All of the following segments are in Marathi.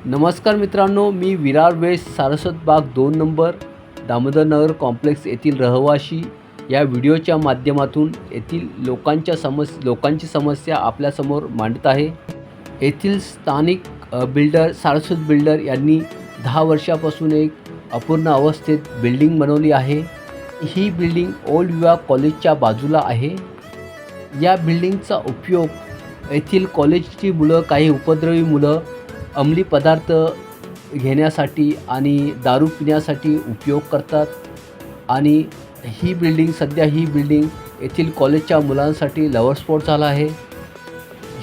नमस्कार मित्रांनो, मी विरार वेस्ट सारस्वत बाग 2 नंबर दामोदरनगर कॉम्प्लेक्स येथील रहिवासी या व्हिडिओच्या माध्यमातून येथील लोकांची समस्या आपल्यासमोर मांडत आहे। येथील स्थानिक बिल्डर सारस्वत बिल्डर यांनी 10 वर्षापासून एक अपूर्ण अवस्थेत बिल्डिंग बनवली आहे। ही बिल्डिंग ओल्ड विवाह कॉलेजच्या बाजूला आहे। या बिल्डिंगचा उपयोग येथील कॉलेजची मुलं, काही उपद्रवी मुलं अंमली पदार्थ घेण्यासाठी आणि दारू पिण्यासाठी उपयोग करतात आणि ही बिल्डिंग येथील कॉलेजच्या मुलांसाठी लव्हर स्पॉट झाला आहे।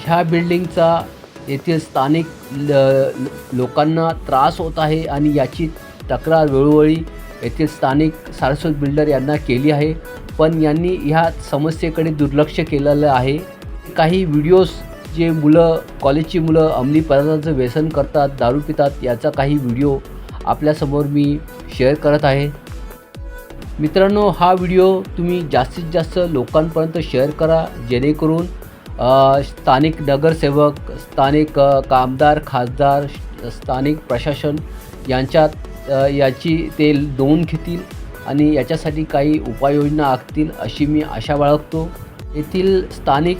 ह्या बिल्डिंगचा येथील स्थानिक लोकांना त्रास होत आहे आणि याची तक्रार वेळोवेळी येथील स्थानिक सारस्वत बिल्डर यांना केली आहे, पण यांनी ह्या समस्येकडे दुर्लक्ष केलेलं आहे। काही व्हिडिओज जे कॉलेजची मुलं अंमली पदार्थांचं व्यसन करतात, दारू पितात, याचा काही व्हिडिओ आपल्यासमोर मी शेअर करत आहे। मित्रांनो, हा व्हिडिओ तुम्ही जास्तीत जास्त लोकांपर्यंत शेअर करा, जेणेकरून स्थानिक नगरसेवक, स्थानिक आमदार, खासदार, स्थानिक प्रशासन यांच्यात याची ते नोंद घेतील आणि याच्यासाठी काही उपाययोजना आखतील अशी मी आशा बाळगतो। येथील स्थानिक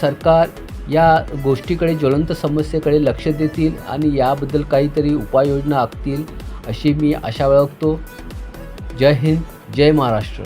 सरकार या गोष्टीकडे, ज्वलंत समस्येकडे लक्ष देतील आणि याबद्दल काहीतरी उपाययोजना आखतील अशी मी आशा बाळगतो। जय हिंद, जय महाराष्ट्र।